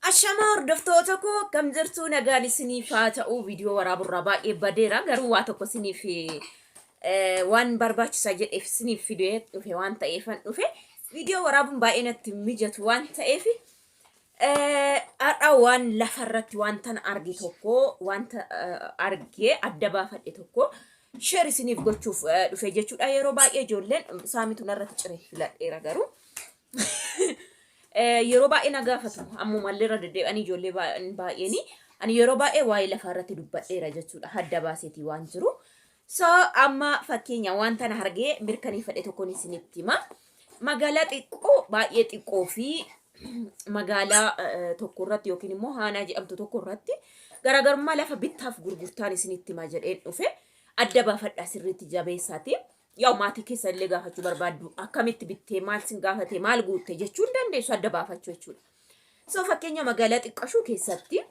Ashama hordoftoota koo kam jirtu nagaan isiniif haa ta'u viidiyoo waraaburraa baay'ee badeera garuu waa tokko isiniif waan barbaachisaa jedheef isiniif fidee dhufe waan ta'eefan dhufe viidiyoo waraabuun baay'ee natti mijatu waan ta'eef har'a waan lafarratti wanta arge tokko wanta argee adda baafadhe tokko share isiniif gochuuf dhufe jechuudha. Yeroo baay'ee ijoolleen saamitu narratti ciree filadheera garuu yeroo baay'ee na gaafatu ammumallee irra deddeebi'anii ijoollee baay'eeni ani yeroo baay'ee waa'ee lafaa irratti dubbadheera jechuudha adda baaseetii waan jiru. So amma fakkeenya wanta na argee mirkaneeffadhe tokkoon isinitti hima. Magaalaa xiqqoo baay'ee xiqqoo fi magaalaa tokko irratti yookiin immoo Haanaa jedhamtu tokko irratti garaagarummaa lafa bittaaf gurgurtaan isinitti hima jedheen dhufe adda baafadhaa sirriitti jabeessaati. Yaw maatii keessa illee gaafachuu barbaaddu akkamitti bittee maal sin gaafate maal guutte jechuun dandeessu adda baafachuu jechuudha. So fakkeenya magaalaa xiqqashuu keessatti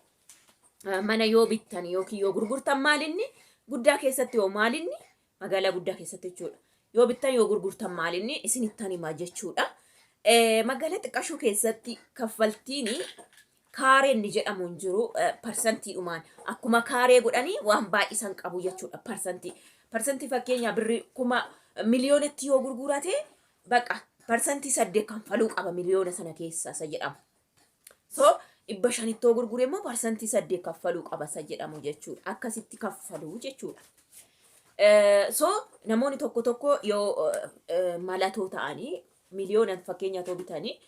mana yoo bittan yookiin yoo gurgurtan maalinni guddaa keessatti yoo maalinni magaalaa guddaa keessatti jechuudha. Yoo bittan yoo gurgurtan maalinni isinittan himaa jechuudha. Magaalaa xiqqashuu keessatti kaffaltiin kaareen jedhamuun jiru parsantiidhumaan akkuma kaaree godhanii waan baay'isan qabu jechuudha parsantii fakkeenya birri kuma miliyoonatti yoo gurgurate baqa parsantii 8 kanfaluu qaba miliyoona sana keessa isa jedhamu. So 500 yoo gurgure immoo parsantii 8 kanfaluu qaba isa jedhamu jechuudha. Akkasitti kanfaluu jechuudha. So namoonni tokko yoo malatoo ta'anii miliyoona fakkeenya too bitanii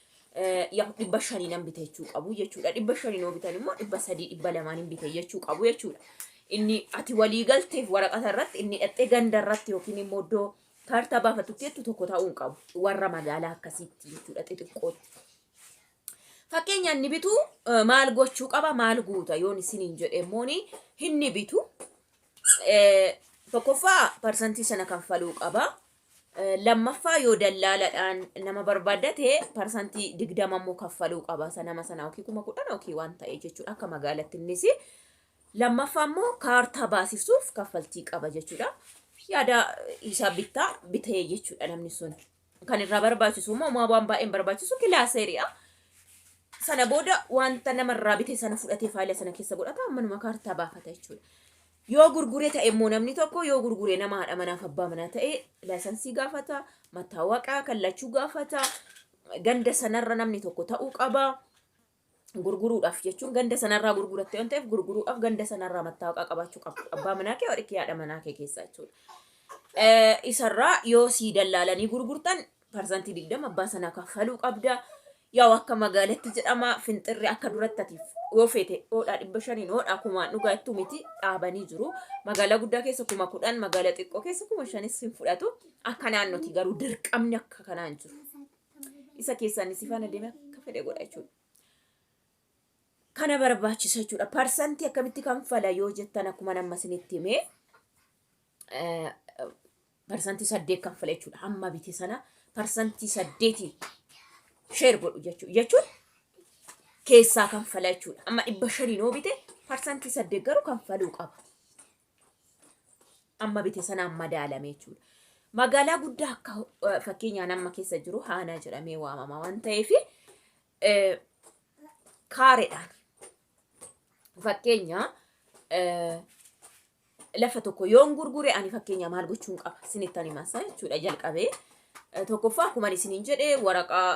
yaa 500 nan bite jechuu qabu jechuudha. 500 yoo bitan immoo 300 200 bite jechuu qabu jechuudha. Inni ati walii galteef waraqata irratti inni dhattee ganda irratti yookiin immoo iddoo kaartaa baafatutti jettu tokko ta'uu qabu warra magaalaa akkasitti jechuudha xixiqqootti. Fakkeenya inni bitu maal gochuu qaba maal guuta yoon isiniin jedhe immooni inni bitu tokkoffaa parsantii sana kanfaluu qaba. Lammaffaa yoo dallaaladhaan nama barbaaddate parsantii 20 immoo kanfaluu qaba nama sana yookiin 10,000 yookiin waan ta'e jechuudha akka magaalaatti innis. Lammaffaa immoo kaartaa baasisuuf kaffaltii qaba jechuudha. Yaada isaa bitee jechuudha namni sun. Kan irraa barbaachisu immoo waan baay'een barbaachisu kilaaseeriidha. Sana booda wanta namarraa bitee sana fudhatee faayila sana keessa godhata ammanuma kaartaa baafata jechuudha. Yoo gurguree ta'e immoo namni tokko yoo gurguree nama haadha manaaf abbaa manaa ta'e laayisansii gaafata, mattaawaqaa kallachuu gaafata, ganda sanarra namni tokko ta'uu qaba. Gurguruudhaaf jechuun ganda sanarraa gurguratte waan ta'eef gurguruudhaaf ganda sanarraa mattaawaqaa qabaachuu qabdu abbaa manaa kee hodhikee haadha manaa kee keessa jechuudha. Isarraa yoo sii dallaalanii gurgurtan parsantii 20 abbaa sanaa kaffaluu qabda. Yaa akka magaalaatti jedhama finxirri akka duratti atiif yoo feete oodhaa 500 oodhaa kumaan dhugaa ittuu miti dhaabanii jiru. Magaalaa guddaa keessa 10,000 magaalaa xiqqoo keessa 5,000 sin fudhatu akka naannoti garuu dirqamni akka kanaan jiru. Isa keessaan si faana deemee akka fedhe godha jechuudha. Kana barbaachisa jechuudha. Parsantii akkamitti kanfala yoo jettan akkuma nama isinitti himee parsantii 8 kanfala jechuudha. Amma bite sana parsantii 8 share godhu jechuudha. Keessaa kanfala jechuudha. Amma 500 yoo bite parsantii 8 garuu kanfaluu qaba. Amma bite sana madaalame jechuudha. Magaalaa guddaa akka fakkeenyaan amma keessa jiru Haanaa jedhamee waamama waan ta'eef kaareedhaan fakkeenya lafa tokko yoon gurgure ani fakkeenya maal gochuun qaba isinittan himaa jechuudha. Jalqabee tokkoffaa akkuma isiniin jedhee waraqaa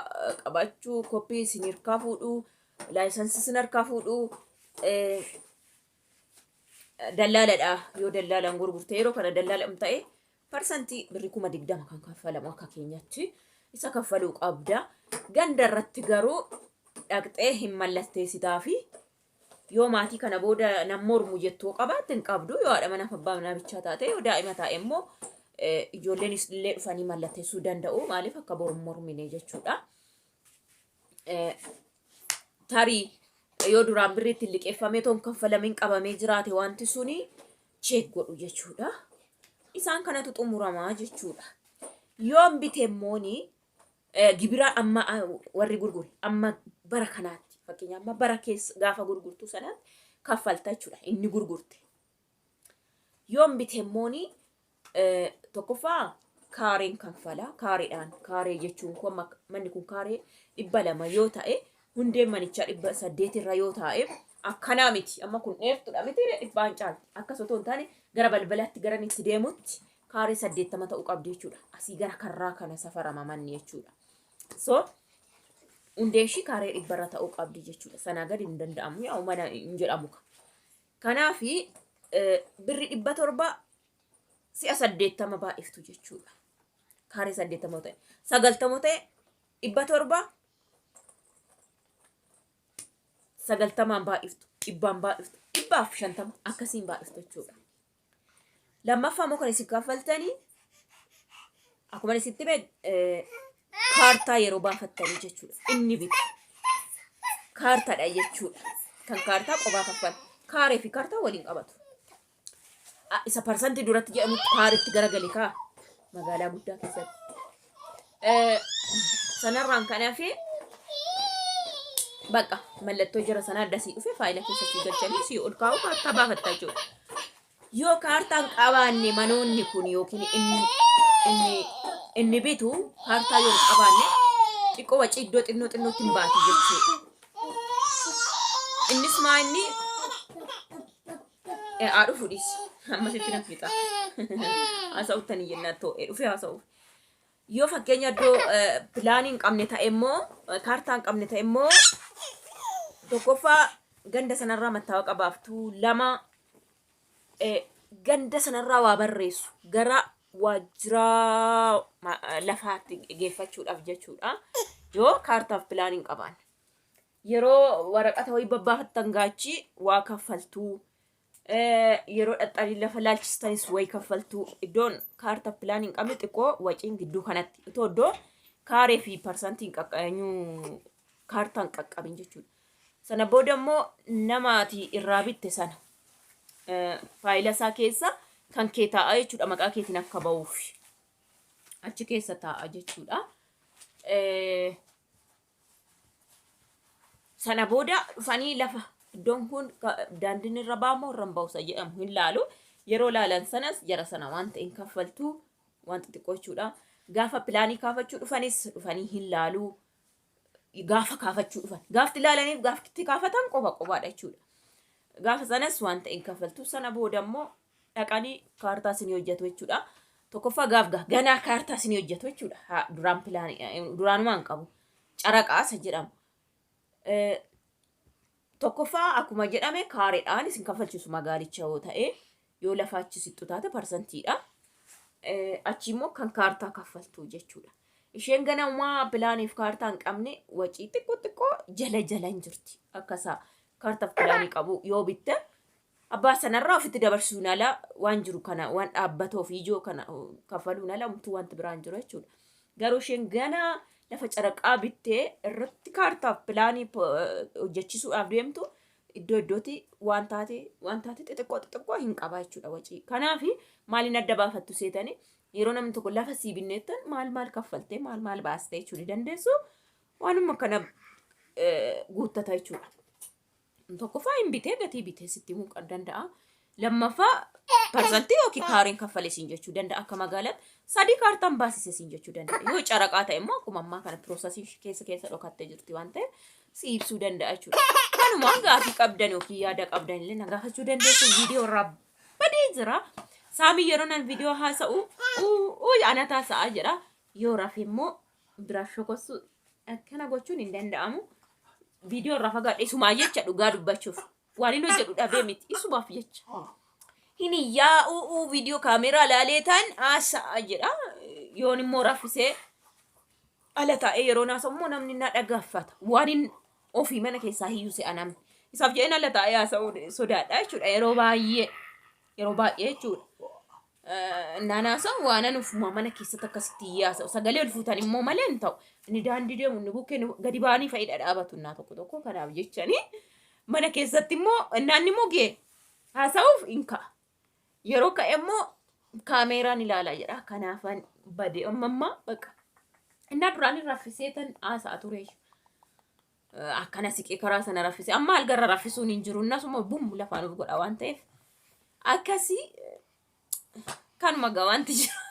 qabachuu koppii isin harkaa fuudhu laayisansii isin harkaa fuudhu dallaaladha yoo dallaalaan gurgurte yeroo kana dallaalam ta'e parsantii birri 20 kan kaffalamu akka keenyatti isa kaffaluu qabda. Ganda irratti garuu dhaqxee hin mallatteessitaa fi yoo maatii kana booda nam mormu jettoo qabaatti hin qabdu yoo haadha manaaf abbaa manaa bichaa taate yoo daa'ima taa'e immoo ijoolleen illee dhufanii mallatteessuu danda'u maaliif akka boru mormine jechuudha. Tarii yoo duraan birriitti liqeeffamee toon kaffalamin qabamee jiraate wanti suni cheek godhu jechuudha. Isaan kanatu xumuramaa jechuudha. Yoon bite immooni gibira amma warri gurgure amma bara kanaatti fakkeenya amma bara keessa gaafa gurgurtu sanaatti kaffalta jechuudha inni gurgurte. Yoon bite immooni tokkoffaa kaareen kanfala kaareedhaan kaaree jechuun kun manni kun kaaree 200 yoo ta'e hundeen manichaa 800 irra yoo taa'e akkanaa miti. Amma kun dheertuudha miti dhibbaan caalti. Akkas otoo hin taane gara balbalatti gara itti deemutti kaaree 80 ta'uu qabdi jechuudha. Asii gara karraa kana safarama manni jechuudha. So hundeen ishii kaaree 100 ta'uu qabdi jechuudha. Sanaa gadi hin danda'amu yaa mana hin jedhamu. Kanaafi birri 700 si'a 80 baay'iftu jechuudha. Kaaree 80 ta'e 90 ta'e 700 90 baay'iftu 100 baay'iftu 150 akkasiin baay'iftu jechuudha. Lammaffaa immoo kan isin kaffaltanii akkuma isitti kaartaa yeroo baafattanii jechuudha. Inni bitu kaartaadha jechuudha. Kan kaartaa qophaa kaffala. Kaaree fi kaartaa waliin qabatu. Isa parsantii duratti jedhamutti kaareetti garagalee kaa magaalaa guddaa keessatti. Sanarraan kanaafi bakka mallattoo jira sana addasii dhufe faayila keessatti galchanii si ol kaa'u kaartaa baafattaa jechuudha. Yoo kaartaan qabaanne manoonni kun yookiin inni bitu kaartaa yoo qabaanne xiqqoo wacii iddoo xinnootti hin baatu jechuudha. Innis maa inni haadhu fudhis ammasitti nan fixa. Haasa'uttanii jennaan ta'e dhufe haasa'u. Yoo fakkeenya iddoo pilaanii hin qabne ta'e immoo kaartaa hin qabne ta'e immoo tokkoffaa ganda sanarraa mattaawaqa baaftu lama ganda sanarraa waa barreessu gara waajjira lafaatti geeffachuudhaaf jechuudha. Yoo kaartaaf pilaanii hin qabaanne yeroo waraqata wayii babbaafattan gaachi waa kaffaltuu. Yeroo dhaxxanii lafa laalchistanis wayii kaffaltuu. Iddoon kaartaaf pilaanii hin qabne xiqqoo waciin gidduu kanatti itoo iddoo kaaree fi parsantiin qaqqabanyuu kaartaan qaqqabin jechuudha. Sana booda immoo namaati irraa bitte sana faayila isaa keessa kan kee taa'a jechuudha. Maqaa keetiin akka ba'uuf achi keessa taa'a jechuudha. Sana booda dhufanii lafa iddoon kun daandiin irra baamoo irra ba'usa jedhamu hin laalu. Yeroo laalan sanas jara sana waan ta'in kaffaltuu waan xixiqqoo jechuudha. Gaafa pilaanii kaafachuu dhufanis dhufanii hin laalu. Gaafa kaafachuu dhufan gaafti ilaalaniif gaafti kaafatan qobaadha jechuudha. Gaafa sanas waan ta'in kaffaltuu sana booda immoo dhaqanii kaartaa isin hojjetu jechuudha. Tokkoffaa ganaa kaartaa isin hojjetu jechuudha. Duraan pilaanii duraanumaan qabu caraqaasa jedhamu. Tokkoffaa akkuma jedhame kaareedhaan isin kaffalchiisu magaalicha yoo ta'e yoo lafaachi sittu taate parsantiidha. Achi immoo kan kaartaa kaffaltuu jechuudha. Isheen ganamaa pilaaniif kaartaa hin qabne wacii xiqqoo jala hin jirti. Akkasaa kaartaaf pilaanii qabu yoo bitte abbaa sanarraa ofitti dabarsuun ala waan jiru kana waan dhaabbatoo fi ijoo kana kaffaluun ala umtuu wanti biraan jiru jechuudha. Garuu isheen ganaa lafa caraqaa bittee irratti kaartaaf pilaanii hojjechisuudhaaf deemtu iddoo iddootti waan taate xixiqqoo hin qaba jechuudha wacii. Kanaaf maaliin adda baafattu seetanii yeroo namni tokko lafa sii binneettan maal kaffaltee maal baastee jechuu ni dandeessu waanuma kana guuttata jechuudha. Tokkoffaa hin bitee gatii bitee sitti himuu danda'a. Lammaffaa parsantii yookiin kaareen kaffalee siin jechuu danda'a akka magaalaatti. Sadii kaartaan baasise siin jechuu danda'a. Yoo caraqaa ta'e immoo akkuma ammaa kana piroosasii keessa dhokattee jirti waan ta'eef si ibsuu danda'a jechuudha. Kanuma gaafii qabdan yookiin yaada qabdan illee na gaafachuu dandeessu. Viidiyoo irraa badee jira. Saamii yeroo nan viidiyoo haasa'u ana taasa'aa jedha. Yoo rafe immoo biraa shokossu akkana gochuun hin danda'amu. Viidiyoo irraa fagaadhe isumaa jecha dhugaa dubbachuuf waan hin hojjedhu dhabee miti isumaaf jecha. Hin yaa'uu viidiyoo kaameraa laalee ta'an haasa'aa jedha. Yoon immoo raffisee ala taa'ee yeroo haasa'u immoo namni na dhagaffata. Waan hin ofii mana keessaa hiyyuu se'a namni. Isaaf jedheen ala taa'ee haasa'uu sodaadha jechuudha yeroo baay'ee jechuudha. Naanaasaan waan ufuma mana keessatti akkasitti yaasa'u sagalee ol fuutan immoo malee hin ta'u. Inni daandii deemu inni bukkee gadi ba'anii fa'idha dhaabatu innaa tokko kanaaf jechanii mana keessatti immoo naanni immoo gee haasa'uuf hin ka'a. Yeroo ka'e immoo kaameeraan ilaalaa jedha. Kanaafan badee ammaa baqa. Innaa duraan hin raffiseetan haasa'a ture. Akkana siqee karaa sana raffisee amma algarra raffisuun hin jiru. Innasuma bum lafaan of godha waan ta'eef akkasii kanuma gawaanti jira.